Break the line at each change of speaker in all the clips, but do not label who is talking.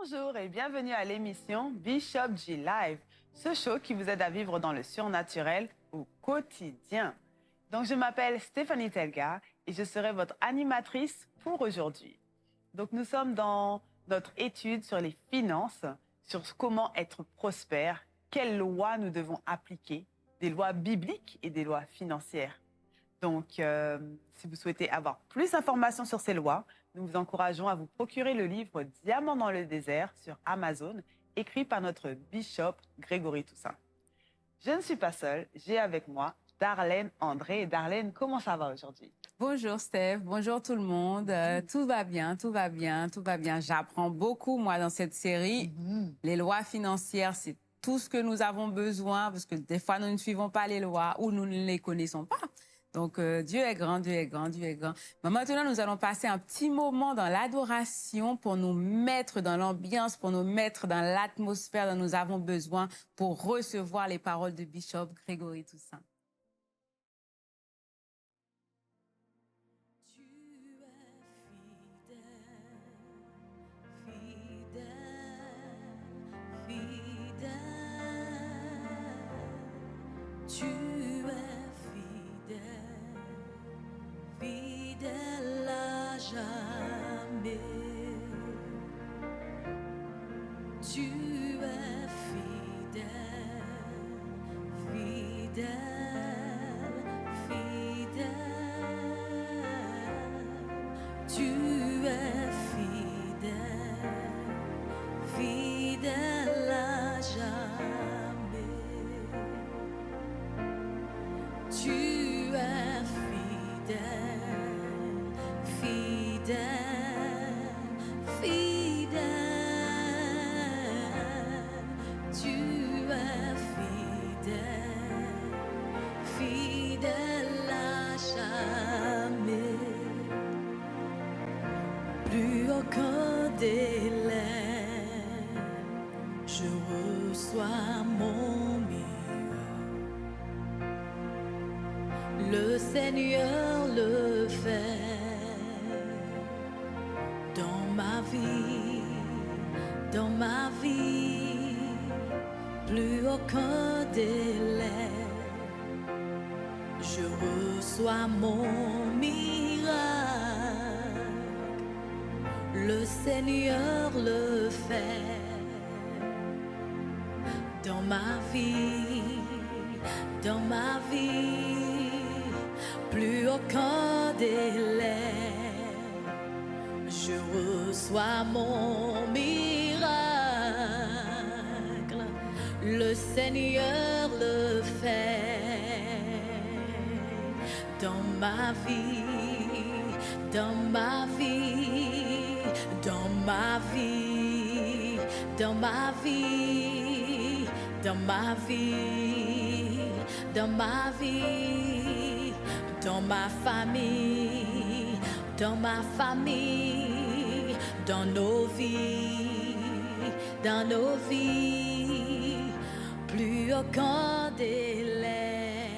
Bonjour et bienvenue à l'émission Bishop G Live, ce show qui vous aide à vivre dans le surnaturel au quotidien. Donc, je m'appelle Stéphanie Telga et je serai votre animatrice pour aujourd'hui. Donc, nous sommes dans notre étude sur les finances, sur comment être prospère, quelles lois nous devons appliquer, des lois bibliques et des lois financières. Donc, si vous souhaitez avoir plus d'informations sur ces lois, nous vous encourageons à vous procurer le livre Diamant dans le désert sur Amazon, écrit par notre bishop Grégory Toussaint. Je ne suis pas seule, j'ai avec moi Darlène André. Et Darlène, comment ça va aujourd'hui?
Bonjour Steph, bonjour tout le monde. Tout va bien, tout va bien, tout va bien. J'apprends beaucoup, moi, dans cette série. Les lois financières, c'est tout ce que nous avons besoin, parce que des fois, nous ne suivons pas les lois ou nous ne les connaissons pas. Donc, Dieu est grand, Dieu est grand, Dieu est grand. Mais maintenant, nous allons passer un petit moment dans l'adoration pour nous mettre dans l'ambiance, pour nous mettre dans l'atmosphère dont nous avons besoin pour recevoir les paroles de Bishop Grégory Toussaint.
Tu es fidèle, fidèle à jamais. Tu es fidèle, fidèle, fidèle. Tu es fidèle, fidèle à jamais. Tu es fidèle, fidèle, fidèle. Tu es fidèle, fidèle à jamais. Plus aucun délai, je reçois mon miracle. Le Seigneur le fait dans ma vie, dans ma vie. Plus aucun délai, je reçois mon miracle. Le Seigneur le fait dans ma vie, dans ma vie. Plus aucun délai, je reçois mon miracle. Le Seigneur le fait dans ma vie, dans ma vie, dans ma vie, dans ma vie, dans ma vie, dans ma vie, dans ma famille, dans ma famille, dans nos vies, dans nos vies. Plus aucun délai,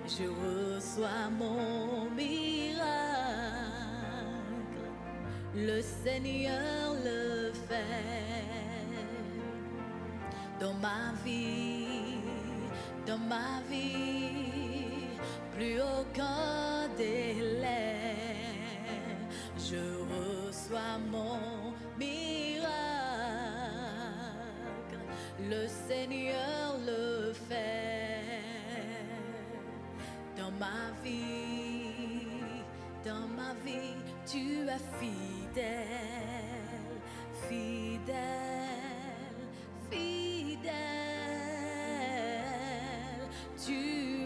je reçois mon miracle. Le Seigneur le fait dans ma vie, dans ma vie. Plus aucun délai, je reçois mon miracle. Le Seigneur le fait dans ma vie, dans ma vie. Tu es fidèle, fidèle, fidèle. Tu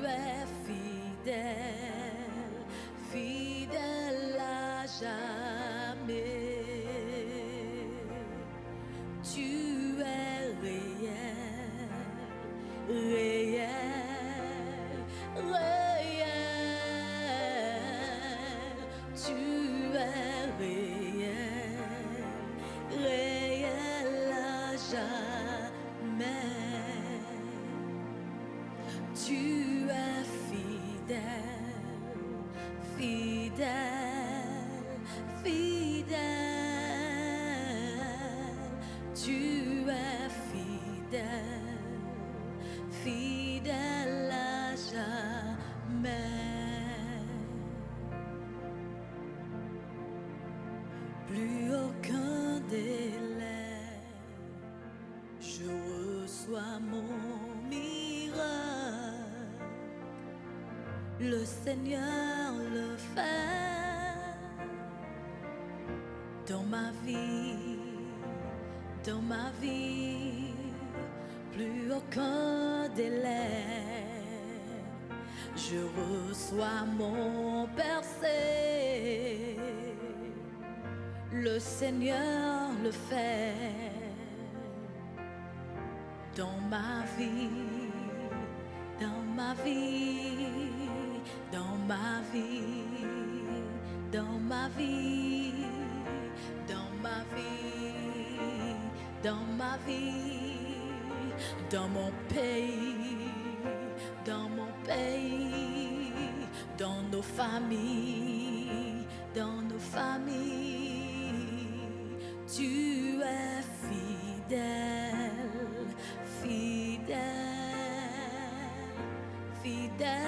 es fidèle, fidèle à jamais. Tu es réel, réel, réel. Tu es réel, réel à jamais. Tu es fidèle, fidèle, plus aucun délai. Je reçois mon miracle. Le Seigneur le fait dans ma vie, dans ma vie. Plus aucun délai. Je reçois mon percé. Le Seigneur le fait dans ma vie, dans ma vie, dans ma vie, dans ma vie, dans ma vie, dans ma vie, dans mon pays, dans mon pays, dans nos familles, dans nos familles. Tu es fidèle, fidèle, fidèle.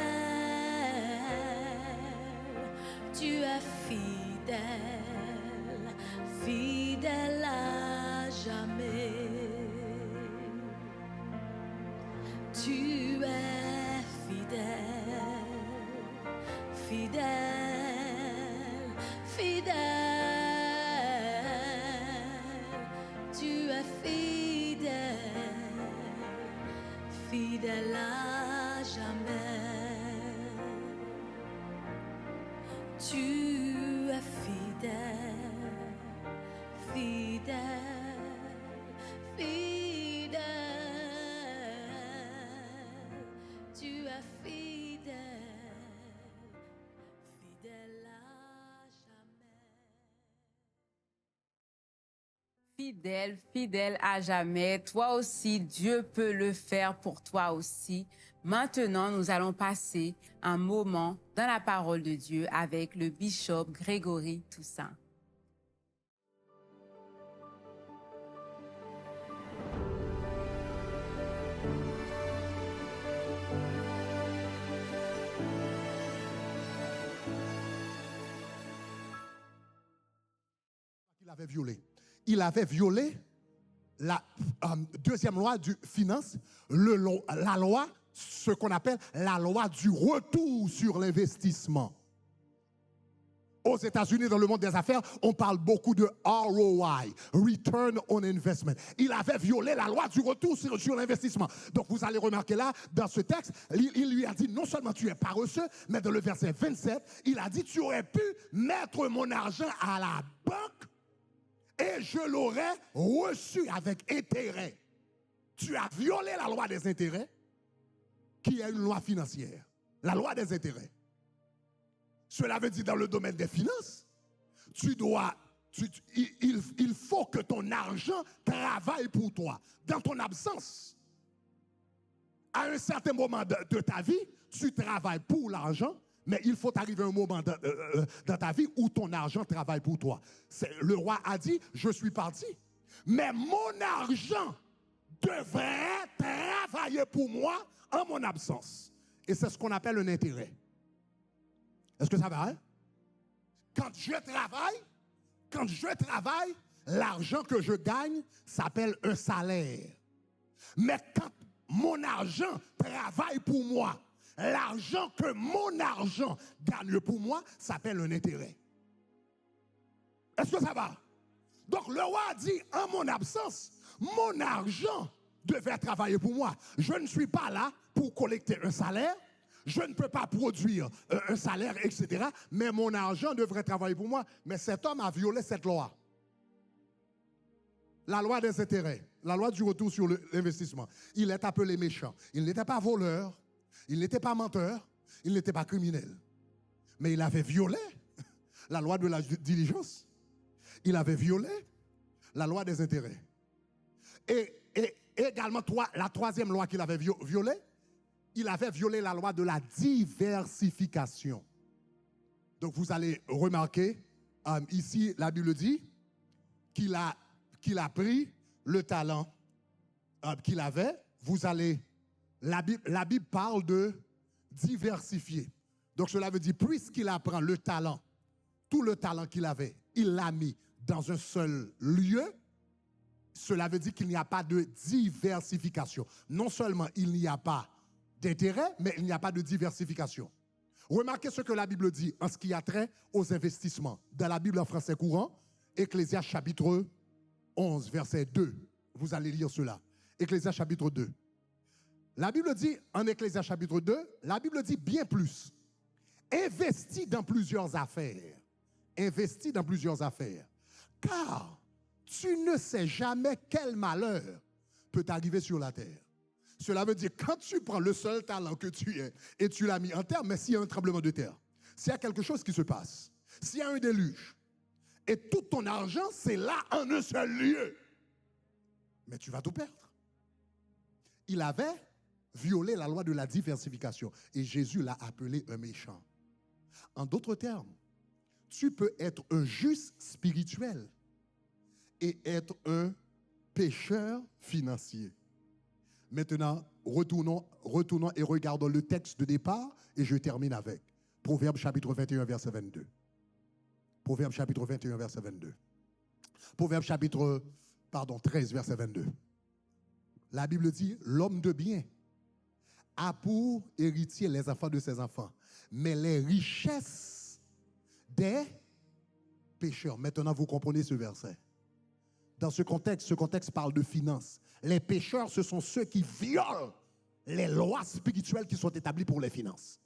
Tu es fidèle, fidèle à jamais. Tu es fidèle, fidèle, fidèle. Tu es fidèle, fidèle à jamais. Tu es fidèle, fidèle, fidèle. Tu es fidèle, fidèle à jamais.
Fidèle, fidèle à jamais. Toi aussi, Dieu peut le faire pour toi aussi. Maintenant, nous allons passer un moment dans la parole de Dieu avec le bishop Grégory Toussaint.
Il avait violé. Il avait violé la deuxième loi du finance, la loi, ce qu'on appelle la loi du retour sur l'investissement. Aux États-Unis, dans le monde des affaires, on parle beaucoup de ROI, Return on Investment. Il avait violé la loi du retour sur l'investissement. Donc vous allez remarquer là, dans ce texte, il lui a dit non seulement tu es paresseux, mais dans le verset 27, il a dit tu aurais pu mettre mon argent à la banque et je l'aurais reçu avec intérêt. Tu as violé la loi des intérêts, qui est une loi financière. La loi des intérêts. Cela veut dire dans le domaine des finances, il faut que ton argent travaille pour toi. Dans ton absence, à un certain moment de ta vie, tu travailles pour l'argent, mais il faut arriver à un moment dans ta vie où ton argent travaille pour toi. Le roi a dit, je suis parti, mais mon argent devrait travailler pour moi en mon absence. Et c'est ce qu'on appelle un intérêt. Est-ce que ça va? Hein? Quand je travaille, l'argent que je gagne s'appelle un salaire. Mais quand mon argent travaille pour moi, l'argent que mon argent gagne pour moi s'appelle un intérêt. Est-ce que ça va? Donc le roi a dit, en mon absence, mon argent devait travailler pour moi. Je ne suis pas là pour collecter un salaire. Je ne peux pas produire un salaire, etc. Mais mon argent devrait travailler pour moi. Mais cet homme a violé cette loi. La loi des intérêts, la loi du retour sur l'investissement. Il est appelé méchant. Il n'était pas voleur, il n'était pas menteur, il n'était pas criminel. Mais il avait violé la loi de la diligence. Il avait violé la loi des intérêts. Et également, la troisième loi qu'il avait violée, il avait violé la loi de la diversification. Donc vous allez remarquer, ici la Bible dit qu'il a pris le talent qu'il avait. La Bible parle de diversifier. Donc cela veut dire, puisqu'il apprend le talent, tout le talent qu'il avait, il l'a mis dans un seul lieu, cela veut dire qu'il n'y a pas de diversification. Non seulement il n'y a pas d'intérêt, mais il n'y a pas de diversification. Remarquez ce que la Bible dit en ce qui a trait aux investissements. Dans la Bible en français courant, Ecclésiaste chapitre 11, verset 2. Vous allez lire cela. Ecclésiaste chapitre 2. La Bible dit, en Ecclésiaste chapitre 2, la Bible dit bien plus. Investis dans plusieurs affaires. Investis dans plusieurs affaires. Car tu ne sais jamais quel malheur peut t'arriver sur la terre. Cela veut dire, quand tu prends le seul talent que tu es et tu l'as mis en terre, mais s'il y a un tremblement de terre, s'il y a quelque chose qui se passe, s'il y a un déluge, et tout ton argent, c'est là en un seul lieu, mais tu vas tout perdre. Il avait violé la loi de la diversification et Jésus l'a appelé un méchant. En d'autres termes, tu peux être un juste spirituel et être un pécheur financier. Maintenant, retournons et regardons le texte de départ et je termine avec Proverbe chapitre 21, verset 22. Proverbe chapitre 21, verset 22. Proverbe chapitre 13, verset 22. La Bible dit, l'homme de bien a pour héritier les enfants de ses enfants, mais les richesses des pécheurs. Maintenant, vous comprenez ce verset. Dans ce contexte parle de finances. Les pécheurs, ce sont ceux qui violent les lois spirituelles qui sont établies pour les finances.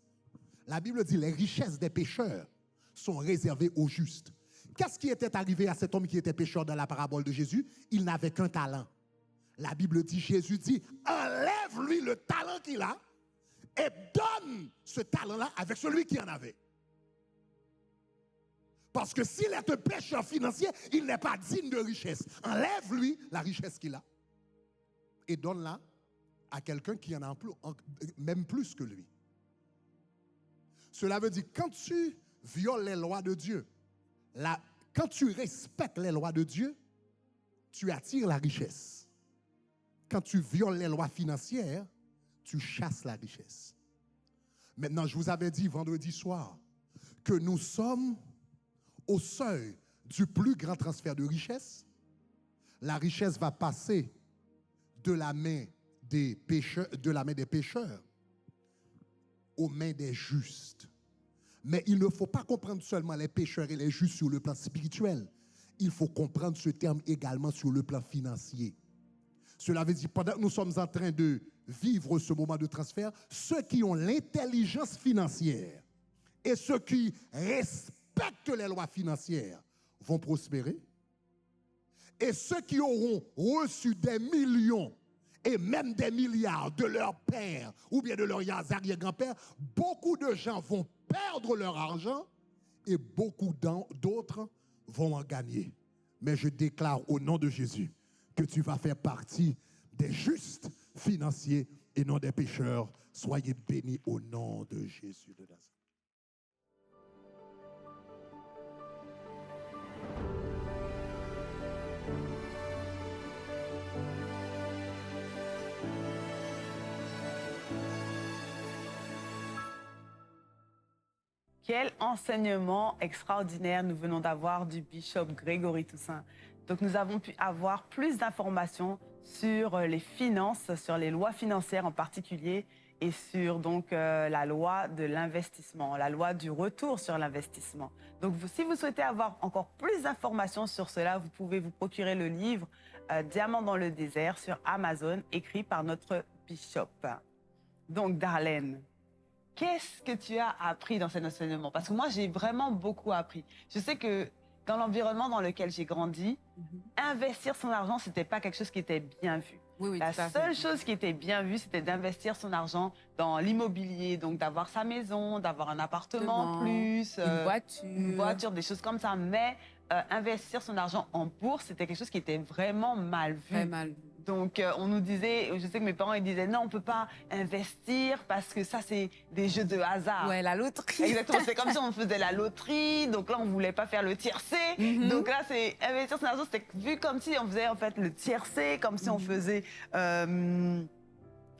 La Bible dit, les richesses des pécheurs sont réservées aux justes. Qu'est-ce qui était arrivé à cet homme qui était pécheur dans la parabole de Jésus? Il n'avait qu'un talent. La Bible dit, Jésus dit, enlève-lui le talent qu'il a et donne ce talent-là avec celui qui en avait. Parce que s'il est un pécheur financier, il n'est pas digne de richesse. Enlève-lui la richesse qu'il a et donne-la à quelqu'un qui en a même plus que lui. Cela veut dire, quand tu violes les lois de Dieu, quand tu respectes les lois de Dieu, tu attires la richesse. Quand tu violes les lois financières, tu chasses la richesse. Maintenant, je vous avais dit vendredi soir que nous sommes au seuil du plus grand transfert de richesse. La richesse va passer de la main des pécheurs aux mains des justes. Mais il ne faut pas comprendre seulement les pécheurs et les justes sur le plan spirituel. Il faut comprendre ce terme également sur le plan financier. Cela veut dire, pendant que nous sommes en train de vivre ce moment de transfert, ceux qui ont l'intelligence financière et ceux qui respectent les lois financières vont prospérer. Et ceux qui auront reçu des millions et même des milliards de leur père ou bien de leur arrière-grand-père, beaucoup de gens vont perdre leur argent et beaucoup d'autres vont en gagner. Mais je déclare au nom de Jésus que tu vas faire partie des justes financiers et non des pécheurs. Soyez bénis au nom de Jésus de Nazareth.
Quel enseignement extraordinaire nous venons d'avoir du bishop Grégory Toussaint. Donc nous avons pu avoir plus d'informations sur les finances, sur les lois financières en particulier et sur donc la loi de l'investissement, la loi du retour sur l'investissement. Donc si vous souhaitez avoir encore plus d'informations sur cela, vous pouvez vous procurer le livre Diamant dans le désert sur Amazon, écrit par notre bishop. Donc Darlene, qu'est-ce que tu as appris dans cet enseignement? Parce que moi, j'ai vraiment beaucoup appris. Je sais que dans l'environnement dans lequel j'ai grandi, investir son argent, ce n'était pas quelque chose qui était bien vu.
Oui,
La seule chose qui était bien vue, c'était d'investir son argent dans l'immobilier, donc d'avoir sa maison, d'avoir un appartement en plus, une voiture, des choses comme ça. Mais investir son argent en bourse, c'était quelque chose qui était vraiment mal vu.
Très mal vu.
Donc, on nous disait, je sais que mes parents ils disaient non, on ne peut pas investir parce que ça, c'est des jeux de hasard.
Ouais, la loterie.
Exactement, c'est comme si on faisait la loterie. Donc là, on ne voulait pas faire le tiercé. Donc là, c'est investir son argent, c'était vu comme si on faisait en fait le tiercé, comme si on faisait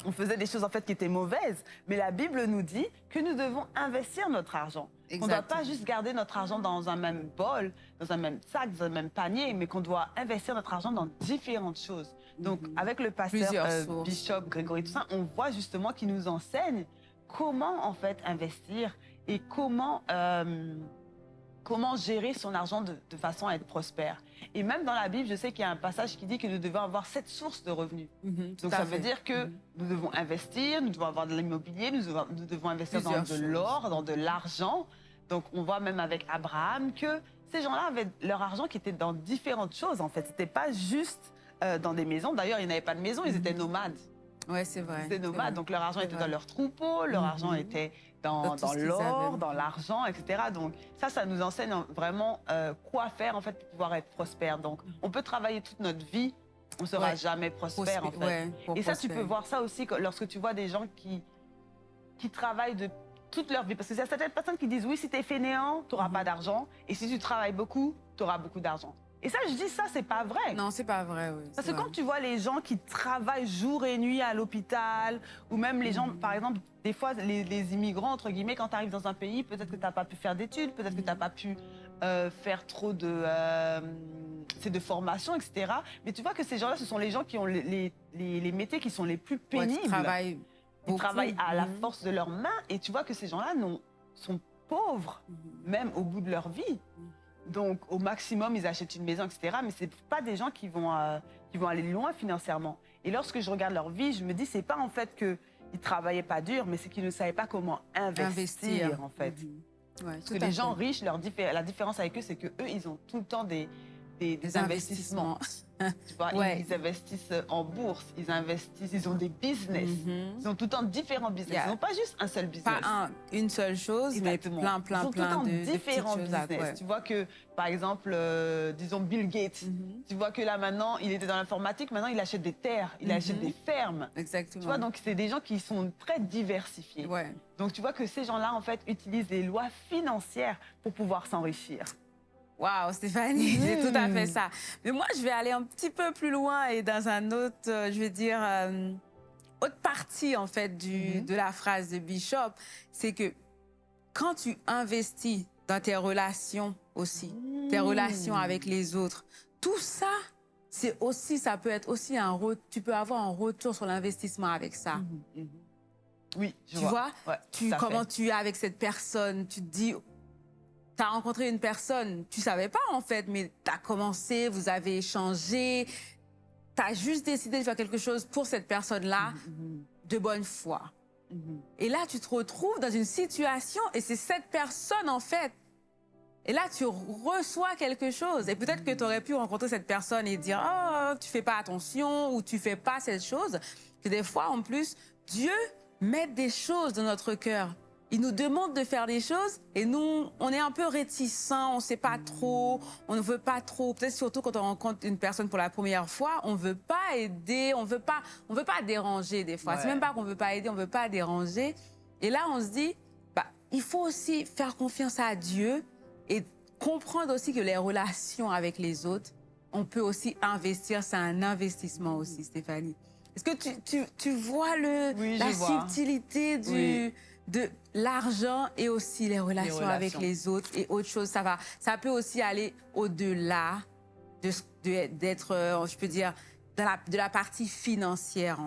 on faisait des choses en fait qui étaient mauvaises. Mais la Bible nous dit que nous devons investir notre argent. On ne doit pas juste garder notre argent dans un même bol, dans un même sac, dans un même panier, mais qu'on doit investir notre argent dans différentes choses. Donc, avec le pasteur Bishop Grégory Toussaint, on voit justement qu'il nous enseigne comment en fait investir et comment gérer son argent de façon à être prospère. Et même dans la Bible, je sais qu'il y a un passage qui dit que nous devons avoir 7 sources de revenus. Donc ça veut dire que nous devons investir, nous devons avoir de l'immobilier, nous devons investir dans de l'or, dans de l'argent. Donc on voit même avec Abraham que ces gens-là avaient leur argent qui était dans différentes choses en fait. C'était pas juste dans des maisons. D'ailleurs, ils n'avaient pas de maison, ils étaient nomades.
Ouais, c'est vrai.
Ils étaient nomades, donc leur argent était dans leur troupeau, leur argent était dans l'or, dans l'argent, etc. Donc ça nous enseigne vraiment quoi faire en fait pour pouvoir être prospère. Donc on peut travailler toute notre vie, on ne sera jamais prospère en fait. Et ça, tu peux voir ça aussi lorsque tu vois des gens qui travaillent de toute leur vie. Parce que il y a certaines personnes qui disent oui, si tu es fainéant, tu n'auras pas d'argent. Et si tu travailles beaucoup, tu auras beaucoup d'argent. Et ça, je dis ça, c'est pas vrai.
Non, c'est pas vrai, oui.
Parce que quand tu vois les gens qui travaillent jour et nuit à l'hôpital, ou même les gens, par exemple, des fois, les immigrants, entre guillemets, quand tu arrives dans un pays, peut-être que tu n'as pas pu faire d'études, peut-être que tu n'as pas pu faire trop de formation, etc. Mais tu vois que ces gens-là, ce sont les gens qui ont les métiers qui sont les plus pénibles. Ils travaillent à la force de leurs mains, et tu vois que ces gens-là sont pauvres, même au bout de leur vie. Donc, au maximum, ils achètent une maison, etc. Mais ce ne sont pas des gens qui vont aller loin financièrement. Et lorsque je regarde leur vie, je me dis, c'est pas en fait qu'ils ne travaillaient pas dur, mais c'est qu'ils ne savaient pas comment investir. En fait. Parce que les gens riches, la différence avec eux, c'est qu'eux, ils ont tout le temps des investissements. Tu vois, ils investissent en bourse, ils investissent, ils ont des business. Ils ont tout le temps différents business. Ils n'ont pas juste un seul business.
Pas une seule chose, mais plein
ils ont tout le temps
de
différents
petites choses.
business. Tu vois que, par exemple, disons Bill Gates, tu vois que là maintenant, il était dans l'informatique, maintenant il achète des terres, il achète des fermes.
Exactement.
Tu vois, donc c'est des gens qui sont très diversifiés. Donc tu vois que ces gens-là, en fait, utilisent les lois financières pour pouvoir s'enrichir.
Waouh, Stéphanie, c'est tout à fait ça. Mais moi, je vais aller un petit peu plus loin et dans un autre, je vais dire, autre partie, en fait, de la phrase de Bishop, c'est que quand tu investis dans tes relations aussi, tes relations avec les autres, tout ça, ça peut être aussi tu peux avoir un retour sur l'investissement avec ça.
Oui,
tu vois comment tu es avec cette personne, tu te dis... Tu as rencontré une personne, tu ne savais pas en fait, mais tu as commencé, vous avez échangé, tu as juste décidé de faire quelque chose pour cette personne-là de bonne foi. Et là, tu te retrouves dans une situation et c'est cette personne en fait. Et là, tu reçois quelque chose. Et peut-être que tu aurais pu rencontrer cette personne et dire « Oh, tu fais pas attention » ou « Tu fais pas cette chose ». Que des fois, en plus, Dieu met des choses dans notre cœur. Il nous demande de faire des choses et nous, on est un peu réticents, on ne sait pas trop, on ne veut pas trop. Peut-être surtout quand on rencontre une personne pour la première fois, on ne veut pas aider, on veut pas déranger des fois. C'est même pas qu'on ne veut pas aider, on ne veut pas déranger. Et là, on se dit, il faut aussi faire confiance à Dieu et comprendre aussi que les relations avec les autres, on peut aussi investir, c'est un investissement aussi, Stéphanie. Est-ce que tu vois la subtilité de l'argent et aussi les relations avec les autres et autre chose, ça peut aussi aller au-delà d'être, je peux dire, de la partie financière en